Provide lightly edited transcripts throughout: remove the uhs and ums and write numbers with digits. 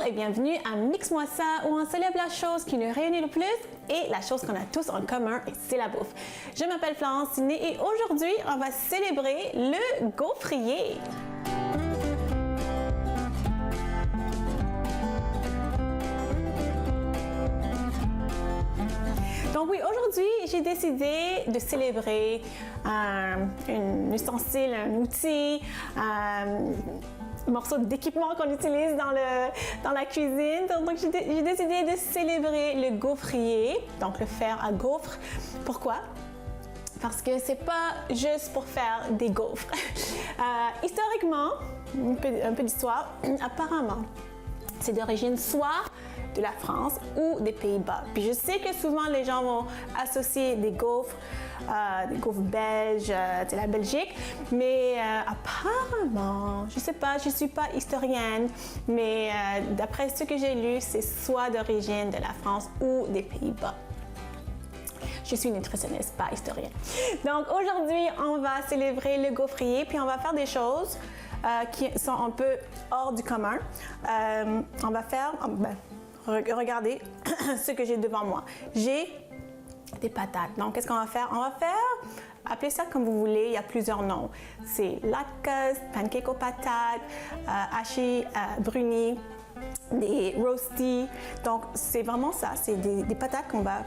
et bienvenue à Mix-moi ça où on célèbre la chose qui nous réunit le plus et la chose qu'on a tous en commun et c'est la bouffe. Je m'appelle Florence Sidney et aujourd'hui on va célébrer le gaufrier. Donc oui, aujourd'hui, j'ai décidé de célébrer un ustensile, un outil, un morceau d'équipement qu'on utilise dans la cuisine. Donc j'ai décidé de célébrer le gaufrier, donc le fer à gaufre. Pourquoi? Parce que c'est pas juste pour faire des gaufres. Historiquement, un peu d'histoire, apparemment, c'est d'origine soit de la France ou des Pays-Bas. Puis je sais que souvent les gens vont associer des gaufres belges, de la Belgique, mais apparemment, je sais pas, je suis pas historienne, mais d'après ce que j'ai lu, c'est soit d'origine de la France ou des Pays-Bas. Je suis nutritionniste, pas historienne. Donc aujourd'hui, on va célébrer le gaufrier, puis on va faire des choses qui sont un peu hors du commun. On va faire, regardez ce que j'ai devant moi. J'ai des patates. Donc, qu'est-ce qu'on va faire? On va faire, appelez ça comme vous voulez, il y a plusieurs noms. C'est latkes, pancake aux patates, hachis, bruni, des roasties. Donc, c'est vraiment ça. C'est des patates qu'on va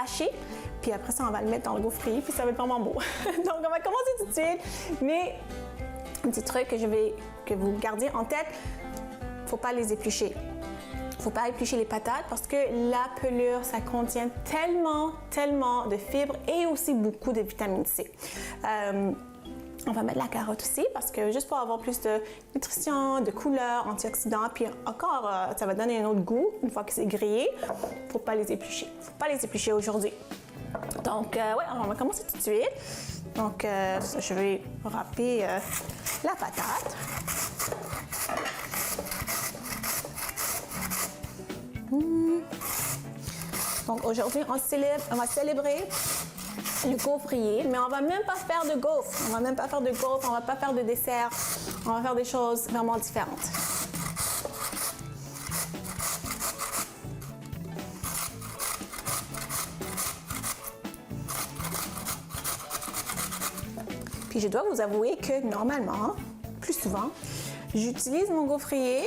hacher, puis après ça, on va le mettre dans le gaufrier, puis ça va être vraiment beau. Donc, on va commencer tout de suite, mais un petit truc que vous gardiez en tête, faut pas les éplucher. Faut pas éplucher les patates parce que la pelure, ça contient tellement de fibres et aussi beaucoup de vitamine C. On va mettre la carotte aussi parce que juste pour avoir plus de nutrition, de couleur, antioxydants, puis encore, ça va donner un autre goût une fois que c'est grillé. Faut pas les éplucher. Faut pas les éplucher aujourd'hui. Donc, ouais, on va commencer tout de suite. Donc, je vais râper la patate. Donc aujourd'hui, on va célébrer le gaufrier, mais on va même pas faire de gaufres. On va même pas faire de gaufres, on va pas faire de dessert. On va faire des choses vraiment différentes. Puis je dois vous avouer que normalement, plus souvent, j'utilise mon gaufrier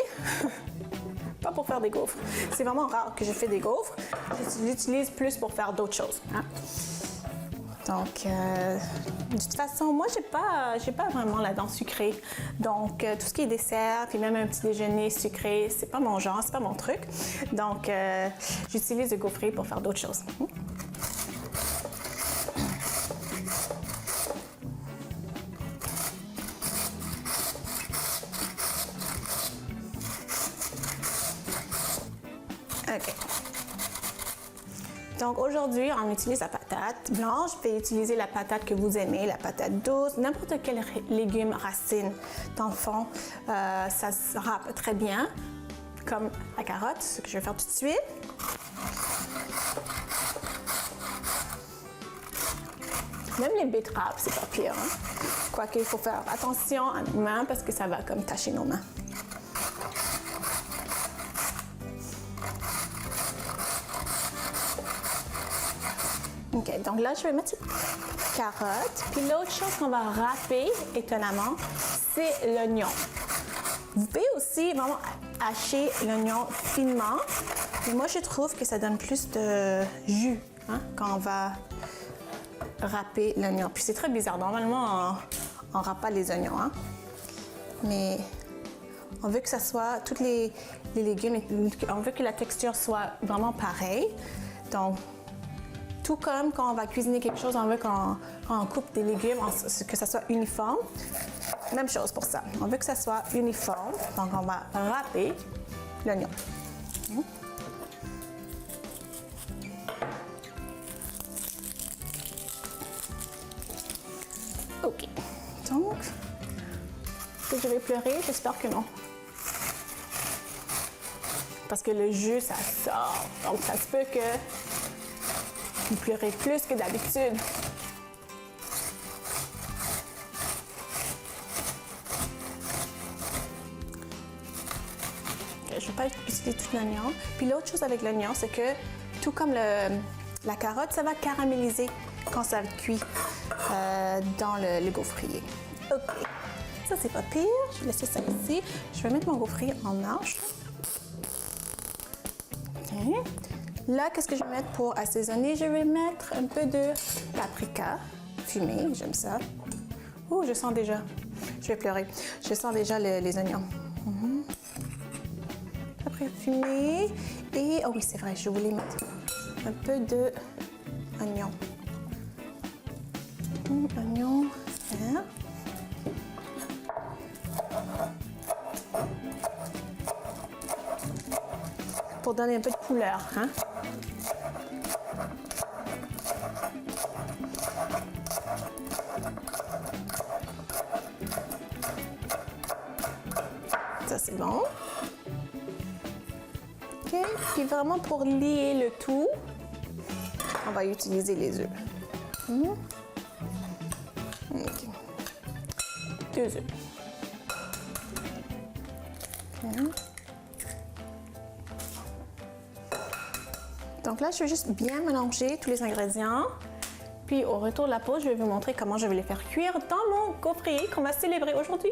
pas pour faire des gaufres. C'est vraiment rare que je fais des gaufres. Je l'utilise plus pour faire d'autres choses. Hein? Donc, de toute façon, moi, j'ai pas vraiment la dent sucrée. Donc, tout ce qui est dessert, puis même un petit déjeuner sucré, c'est pas mon genre, c'est pas mon truc. Donc, j'utilise le gaufrier pour faire d'autres choses. OK. Donc aujourd'hui, on utilise la patate blanche. Vous pouvez utiliser la patate que vous aimez, la patate douce, n'importe quel légume racine. Dans le fond, ça se râpe très bien, comme la carotte, ce que je vais faire tout de suite. Même les betteraves, c'est pas pire. Hein? Quoique, il faut faire attention à nos mains parce que ça va comme tacher nos mains. OK, donc là, je vais mettre une carotte. Puis l'autre chose qu'on va râper, étonnamment, c'est l'oignon. Vous pouvez aussi vraiment hacher l'oignon finement. Et moi, je trouve que ça donne plus de jus quand on va râper l'oignon. Puis c'est très bizarre. Normalement, on ne râpe pas les oignons. Hein? Mais on veut que ça soit, tous les légumes, on veut que la texture soit vraiment pareille. Donc, tout comme quand on va cuisiner quelque chose, on veut quand on coupe des légumes, que ça soit uniforme. Même chose pour ça. On veut que ça soit uniforme. Donc, on va râper l'oignon. OK. Donc, est-ce que je vais pleurer? J'espère que non. Parce que le jus, ça sort. Donc, ça se peut que vous pleurez plus que d'habitude. pas utiliser tout l'oignon. Puis l'autre chose avec l'oignon, c'est que tout comme la carotte, ça va caraméliser quand ça cuit dans le gaufrier. OK. Ça, c'est pas pire. Je vais laisser ça ici. Je vais mettre mon gaufrier en marche. OK. Là, qu'est-ce que je vais mettre pour assaisonner? Je vais mettre un peu de paprika fumé. J'aime ça. Oh, je sens déjà. Je vais pleurer. Je sens déjà les oignons. Paprika fumé. Et, oh oui, c'est vrai, je voulais mettre un peu d'oignon. Oignon vert. Pour donner un peu de couleur, hein? Ça, c'est bon. OK. Puis vraiment pour lier le tout, on va utiliser les œufs. OK. 2 œufs. OK. Donc là, je vais juste bien mélanger tous les ingrédients. Puis au retour de la pause, je vais vous montrer comment je vais les faire cuire dans mon gaufrier qu'on va célébrer aujourd'hui.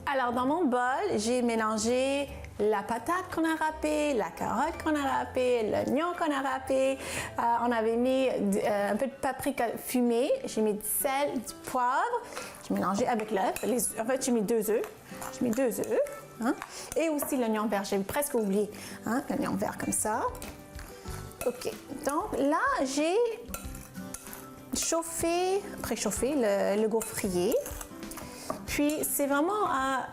Alors, dans mon bol, j'ai mélangé la patate qu'on a râpée, la carotte qu'on a râpée, l'oignon qu'on a râpé. On avait mis un peu de paprika fumé. J'ai mis du sel, du poivre. J'ai mélangé avec l'œuf. En fait, j'ai mis 2 œufs. J'ai mis 2 œufs. Hein? Et aussi l'oignon vert. J'ai presque oublié. Hein? L'oignon vert comme ça. OK. Donc là, j'ai préchauffé le gaufrier. Puis, c'est vraiment à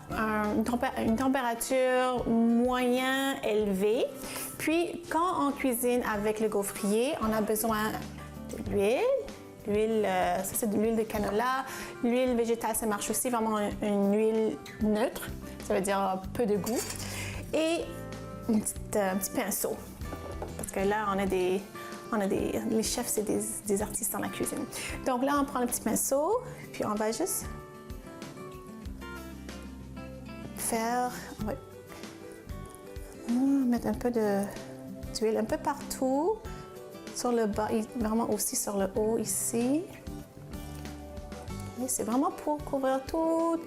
une température moyen élevée. Puis, quand on cuisine avec le gaufrier, on a besoin d'huile. L'huile, ça c'est de l'huile de canola. L'huile végétale, ça marche aussi, vraiment une huile neutre. Ça veut dire peu de goût. Et un petit pinceau. Parce que là, les chefs, c'est des artistes dans la cuisine. Donc là, on prend le petit pinceau, puis on va juste mettre un peu d'huile un peu partout, sur le bas, vraiment aussi sur le haut ici. C'est vraiment pour couvrir toutes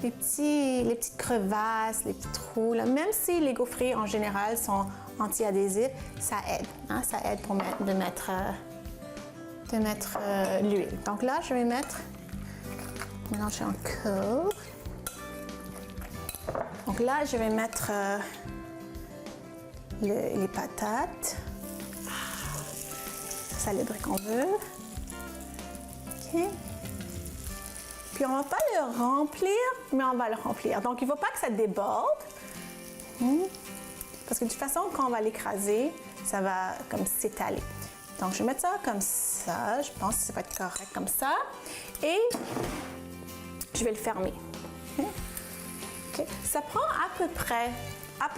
les petites crevasses, les petits trous. Là. Même si les gaufriers en général sont anti-adhésifs, ça aide. Hein? Ça aide pour de mettre l'huile. Donc là, je vais mélanger encore. Donc là, je vais mettre les patates. Salibri qu'on veut. OK. Puis on ne va pas le remplir, mais on va le remplir. Donc, il ne faut pas que ça déborde. Parce que de toute façon, quand on va l'écraser, ça va comme s'étaler. Donc, je vais mettre ça comme ça. Je pense que ça va être correct comme ça. Et je vais le fermer. Okay. Ça prend à peu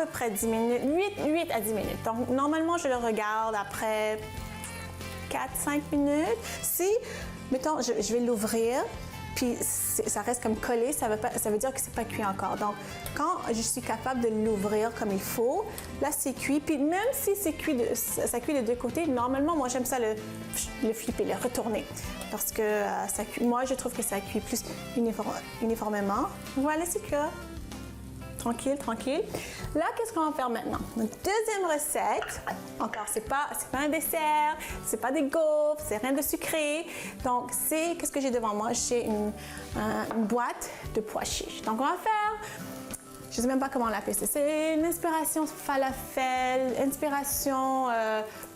près 10 minutes, 8 à 10 minutes. Donc, normalement, je le regarde après 4-5 minutes. Si, mettons, je vais l'ouvrir, puis ça reste comme collé, ça veut dire que c'est pas cuit encore. Donc, quand je suis capable de l'ouvrir comme il faut, là, c'est cuit. Puis même si ça cuit de 2 côtés, normalement, moi, j'aime ça le flipper, le retourner. Parce que moi, je trouve que ça cuit plus uniformément. Voilà, c'est cuit. Tranquille, tranquille. Là, qu'est-ce qu'on va faire maintenant? Notre deuxième recette, encore, c'est pas un dessert, c'est pas des gaufres, c'est rien de sucré. Donc, qu'est-ce que j'ai devant moi? J'ai une boîte de pois chiches. Donc, on va faire, je sais même pas comment l'appeler, c'est une inspiration falafel, inspiration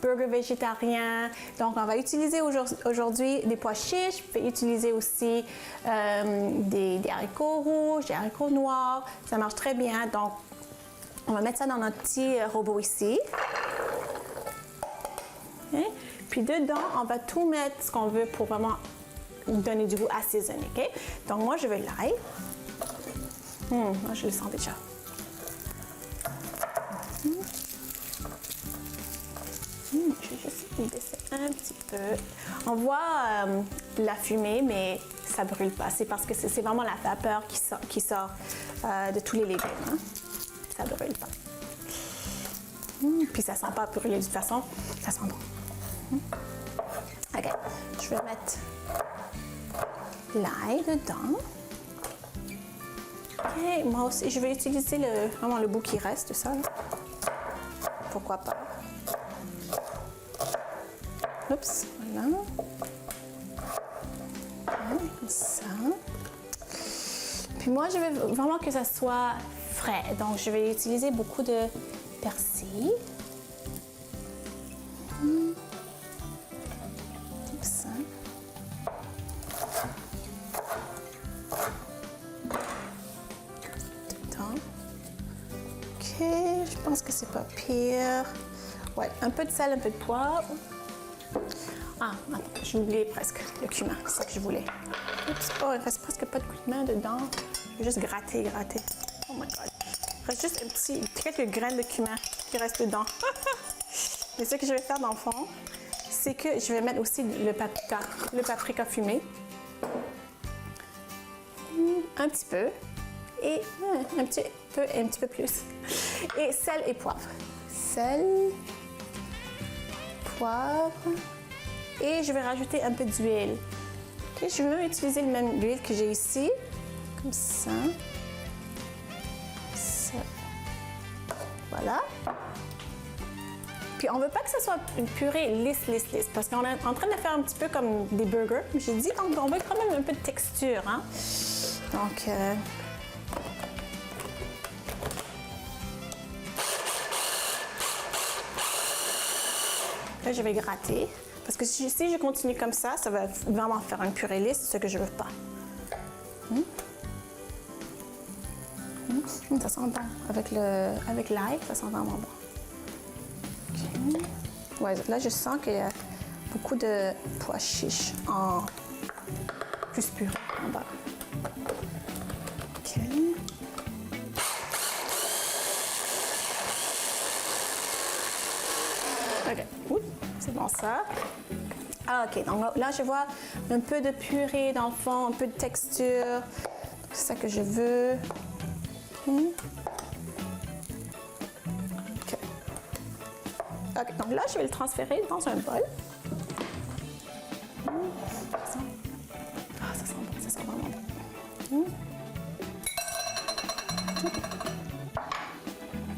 burger végétarien. Donc, on va utiliser aujourd'hui des pois chiches. Je vais utiliser aussi des haricots rouges, des haricots noirs. Ça marche très bien. Donc, on va mettre ça dans notre petit robot ici. Okay. Puis dedans, on va tout mettre ce qu'on veut pour vraiment donner du goût assaisonné. Okay? Donc, moi, je veux l'ail. Moi, je le sens déjà. vais baisser un petit peu. On voit la fumée, mais ça brûle pas. C'est parce que c'est vraiment la vapeur qui sort de tous les légumes. Hein. Ça brûle pas. Puis ça sent pas brûler de toute façon. Ça sent bon. OK. Je vais mettre l'ail dedans. OK. Moi aussi, je vais utiliser vraiment le bout qui reste de ça. Là. Pourquoi pas. Oups, voilà. Comme ça. Puis moi, je veux vraiment que ça soit frais. Donc, je vais utiliser beaucoup de persil. Comme ça. Dedans. OK, je pense que c'est pas pire. Ouais, un peu de sel, un peu de poivre. Ah, attends, j'ai oublié presque le cumin, c'est ça que je voulais. Oups, oh, il reste presque pas de cumin dedans. Je vais juste gratter. Oh my god. Il reste juste quelques graines de cumin qui restent dedans. Mais ce que je vais faire dans le fond, c'est que je vais mettre aussi le paprika fumé. Un petit peu. Et un petit peu plus. Et sel et poivre. Sel, poivre. Et je vais rajouter un peu d'huile. Okay, je vais même utiliser le même huile que j'ai ici. Comme ça. Voilà. Puis on ne veut pas que ce soit une purée lisse. Parce qu'on est en train de faire un petit peu comme des burgers. J'ai dit qu'on veut quand même un peu de texture. Hein? Donc... Là, je vais gratter. Parce que si je continue comme ça, ça va vraiment faire une purée lisse, ce que je veux pas. Ça sent bon. Avec l'ail, ça sent vraiment bon. Okay. Ouais, là, je sens qu'il y a beaucoup de pois chiches en plus pur en bas. OK. OK. Ouh, c'est bon ça. Ah, OK. Donc là, je vois un peu de purée dans le fond, un peu de texture. C'est ça que je veux. OK. Donc là, je vais le transférer dans un bol. Ah, ça sent bon, ça sent vraiment bon.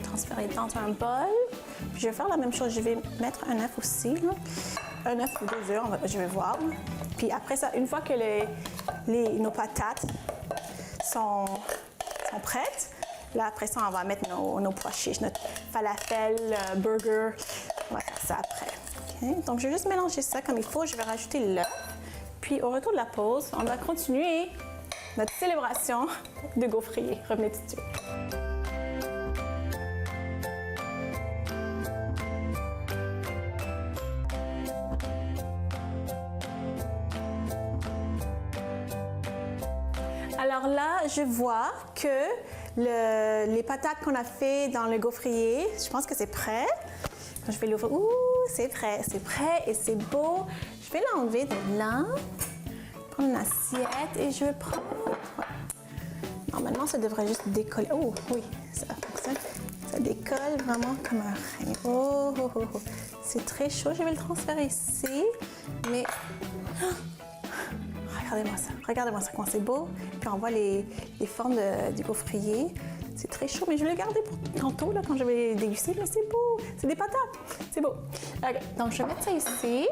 Transférer dans un bol. Puis je vais faire la même chose. Je vais mettre un œuf aussi. Là. Un œuf ou 2 œufs, je vais voir. Puis après ça, une fois que nos patates sont prêtes, là, après ça, on va mettre nos pois chiches, notre falafel, burger. On va faire ça après. Okay? Donc, je vais juste mélanger ça comme il faut. Je vais rajouter l'œuf. Puis, au retour de la pause, on va continuer notre célébration de gaufrier. Revenez tout de suite. Alors là, je vois que les patates qu'on a fait dans le gaufrier, je pense que c'est prêt. Quand je vais l'ouvrir, ouh, c'est prêt et c'est beau. Je vais l'enlever de là, prendre une assiette et je vais prendre... Ouais. Normalement, ça devrait juste décoller. Oh oui, ça fonctionne. Ça décolle vraiment comme un rein. Oh. C'est très chaud. Je vais le transférer ici, mais... Regardez-moi ça, comment c'est beau. Puis on voit les formes du gaufrier. C'est très chaud, mais je vais le garder pour tantôt, là, quand je vais déguster. Mais c'est beau, c'est des patates, c'est beau. Okay. Donc, je vais mettre ça ici.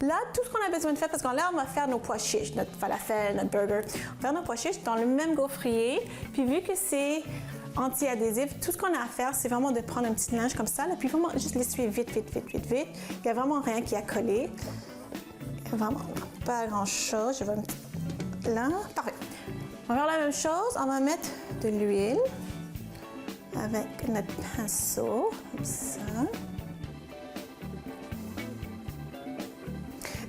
Là, tout ce qu'on a besoin de faire, parce que là, on va faire nos pois chiches, notre falafel, notre burger. On va faire nos pois chiches dans le même gaufrier. Puis vu que c'est anti-adhésif, tout ce qu'on a à faire, c'est vraiment de prendre un petit linge comme ça, là, puis vraiment juste l'essuyer vite. Il n'y a vraiment rien qui a collé. Vraiment pas grand-chose. Je vais mettre là. Parfait. On va faire la même chose. On va mettre de l'huile avec notre pinceau, comme ça.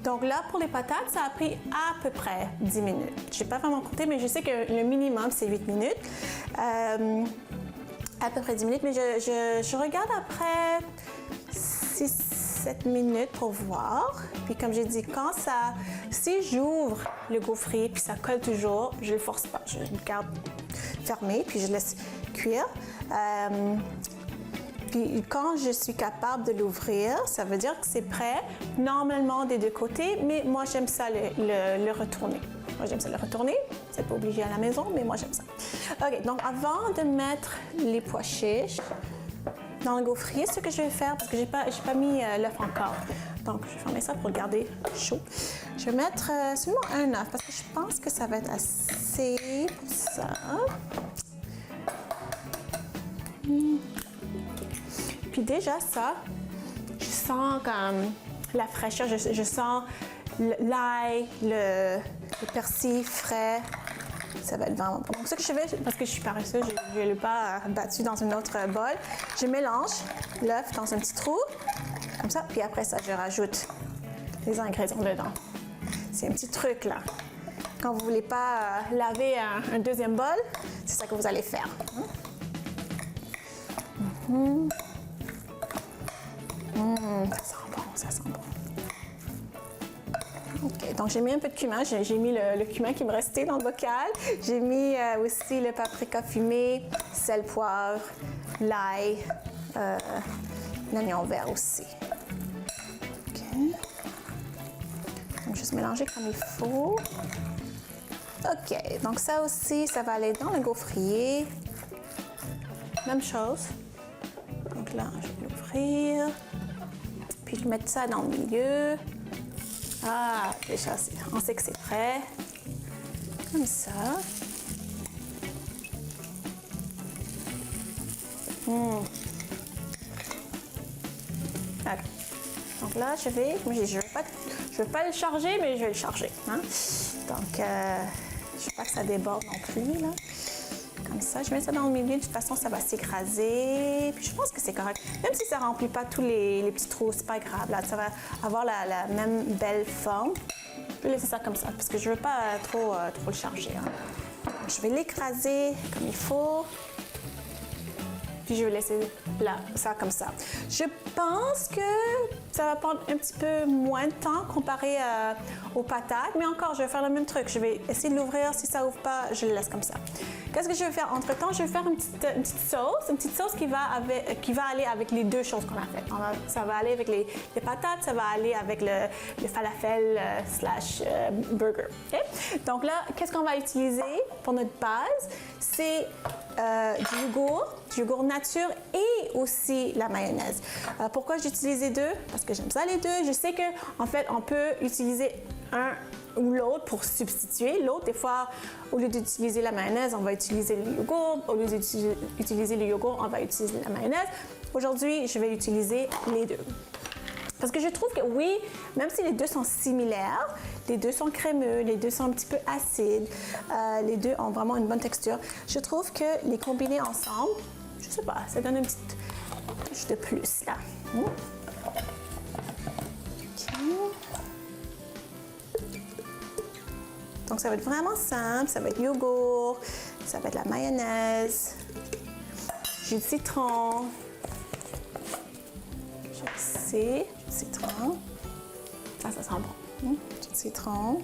Donc là, pour les patates, ça a pris à peu près 10 minutes. Je n'ai pas vraiment compté, mais je sais que le minimum, c'est 8 minutes. À peu près 10 minutes, mais je regarde après 6 7 minutes pour voir. Puis comme j'ai dit, si j'ouvre le gaufrier puis ça colle toujours, je le force pas. Je le garde fermé puis je laisse cuire. Puis quand je suis capable de l'ouvrir, ça veut dire que c'est prêt, normalement des deux côtés, mais moi j'aime ça le retourner. Moi j'aime ça le retourner, c'est pas obligé à la maison, mais moi j'aime ça. OK, donc avant de mettre les pois chiches dans le gaufrier, ce que je vais faire, parce que j'ai pas mis l'œuf encore, donc je vais fermer ça pour le garder chaud. Je vais mettre seulement un œuf, parce que je pense que ça va être assez pour ça. Puis déjà ça, je sens comme la fraîcheur, je sens l'ail, le persil frais. Ça va être vraiment bon. Donc ce que je fais, parce que je suis paresseuse, je ne l'ai pas battu dans une autre bol, je mélange l'œuf dans un petit trou, comme ça, puis après ça, je rajoute les ingrédients dedans. C'est un petit truc là. Quand vous ne voulez pas laver un deuxième bol, c'est ça que vous allez faire. Ça sent bon, ça sent bon. OK, donc j'ai mis un peu de cumin. J'ai mis le cumin qui me restait dans le bocal. J'ai mis aussi le paprika fumé, sel, poivre, l'ail, l'oignon vert aussi. OK. Donc juste mélanger comme il faut. OK, donc ça aussi, ça va aller dans le gaufrier. Même chose. Donc là, je vais l'ouvrir. Puis je vais mettre ça dans le milieu. Ah, déjà, on sait que c'est prêt. Comme ça. OK. Donc là, je vais pas le charger, mais je vais le charger. Hein? Donc, je ne veux pas que ça déborde non plus. Là. Comme ça, je mets ça dans le milieu. De toute façon, ça va s'écraser. Puis je pense que c'est correct. Même si ça ne remplit pas tous les petits trous, c'est pas grave. Là, ça va avoir la même belle forme. Je vais laisser ça comme ça parce que je ne veux pas trop le charger. Hein. Donc, je vais l'écraser comme il faut. Puis je vais laisser là, ça comme ça. Je pense que ça va prendre un petit peu moins de temps comparé aux patates, mais encore, je vais faire le même truc. Je vais essayer de l'ouvrir. Si ça ouvre pas, je le laisse comme ça. Qu'est-ce que je vais faire entre-temps? Je vais faire une petite sauce qui va aller avec les deux choses qu'on a faites. Ça va aller avec les patates, ça va aller avec le falafel / burger. Okay? Donc là, qu'est-ce qu'on va utiliser pour notre base? C'est du yogourt nature et aussi la mayonnaise. Pourquoi j'utilise les deux? Parce que j'aime ça les deux. Je sais qu'en fait, on peut utiliser un ou l'autre pour substituer. L'autre, des fois, au lieu d'utiliser la mayonnaise, on va utiliser le yogourt. Au lieu d'utiliser le yogourt, on va utiliser la mayonnaise. Aujourd'hui, je vais utiliser les deux. Parce que je trouve que oui, même si les deux sont similaires, les deux sont crémeux, les deux sont un petit peu acides, les deux ont vraiment une bonne texture, je trouve que les combiner ensemble, je sais pas, ça donne une petite touche de plus là. Donc ça va être vraiment simple, ça va être yogourt, ça va être la mayonnaise, jus de citron, citron. Ça sent bon. Jus de citron.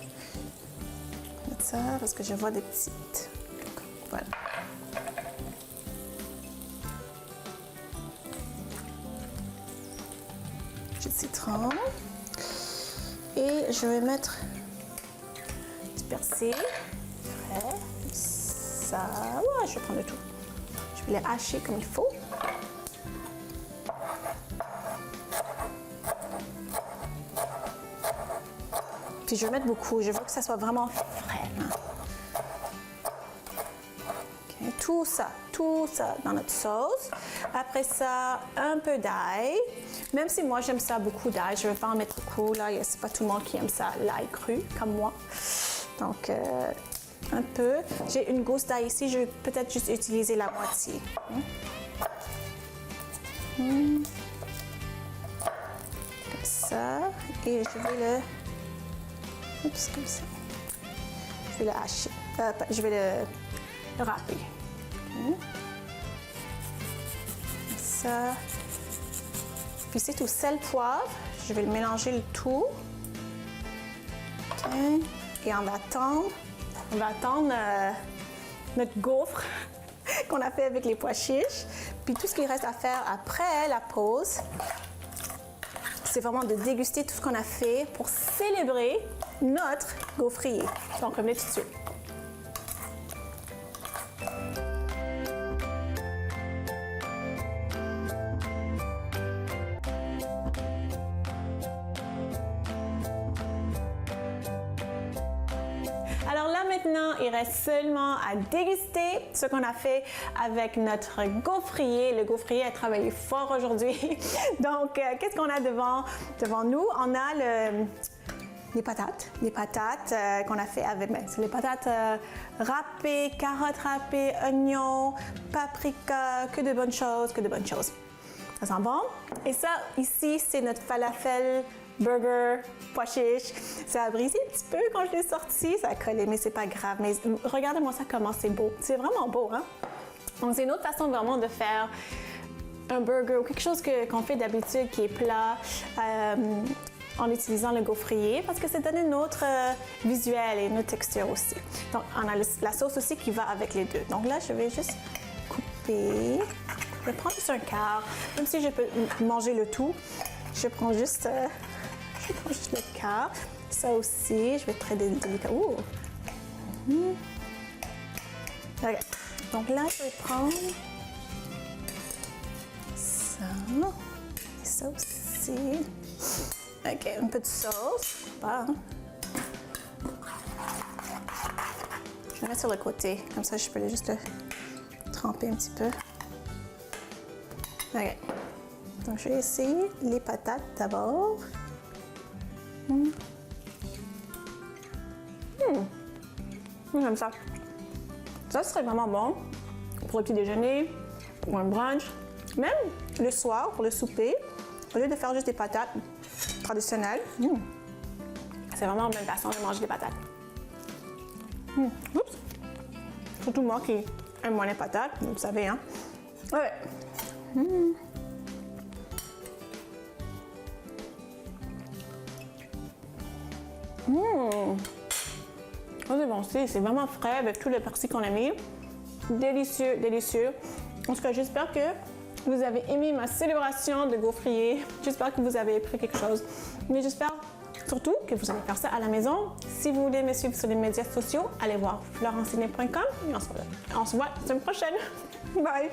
Je vais mettre ça parce que je vois des petites. Voilà. Jus de citron. Et je vais mettre du persil frais. Ça. Ouais, je vais prendre le tout. Je vais les hacher comme il faut. Puis je vais mettre beaucoup, je veux que ça soit vraiment frais. Okay, tout ça dans notre sauce. Après ça, un peu d'ail. Même si moi j'aime ça beaucoup d'ail, je ne vais pas en mettre beaucoup. Là, c'est pas tout le monde qui aime ça, l'ail cru, comme moi. Donc, un peu. J'ai une gousse d'ail ici, je vais peut-être juste utiliser la moitié. Comme ça. Et je vais comme ça. Je vais le hacher. Je vais le râper. Comme ça. Puis c'est tout, sel, poivre. Je vais le mélanger le tout. Okay. Et on va attendre notre gaufre qu'on a fait avec les pois chiches. Puis tout ce qu'il reste à faire après la pause, c'est vraiment de déguster tout ce qu'on a fait pour célébrer notre gaufrier. Donc, revenez tout de suite. Alors là, maintenant, il reste seulement à déguster ce qu'on a fait avec notre gaufrier. Le gaufrier a travaillé fort aujourd'hui. Donc, qu'est-ce qu'on a devant nous? On a les patates qu'on a fait avec, c'est les patates râpées, carottes râpées, oignons, paprika, que de bonnes choses. Ça sent bon. Et ça, ici, c'est notre falafel burger, pois chiches. Ça a brisé un petit peu quand je l'ai sorti, ça a collé, mais c'est pas grave. Mais regardez-moi ça, comment c'est beau. C'est vraiment beau, hein? Donc, c'est une autre façon vraiment de faire un burger ou quelque chose qu'on fait d'habitude qui est plat en utilisant le gaufrier parce que ça donne une autre visuel et une autre texture aussi. Donc, on a la sauce aussi qui va avec les deux. Donc là, je vais juste couper. Je vais prendre juste un quart. Même si je peux manger le tout, je prends juste le quart. Ça aussi, je vais être très délicat. Ouh! Okay. Donc là, je vais prendre ça et ça aussi. OK, un peu de sauce. Pas, hein? Je vais le mettre sur le côté. Comme ça, je peux juste le tremper un petit peu. OK. Donc, je vais essayer les patates d'abord. J'aime ça. Ça serait vraiment bon pour le petit déjeuner, pour un brunch, même le soir pour le souper. Au lieu de faire juste des patates traditionnelles, c'est vraiment une bonne façon de manger des patates. Oups! Surtout moi qui aime moins les patates, vous savez, hein? Ouais. Oh, c'est bon, c'est vraiment frais avec tout le persil qu'on a mis. Délicieux, délicieux. En tout cas, j'espère que vous avez aimé ma célébration de gaufrier. J'espère que vous avez appris quelque chose. Mais j'espère surtout que vous allez faire ça à la maison. Si vous voulez me suivre sur les médias sociaux, allez voir florencine.com et on se voit la semaine prochaine. Bye!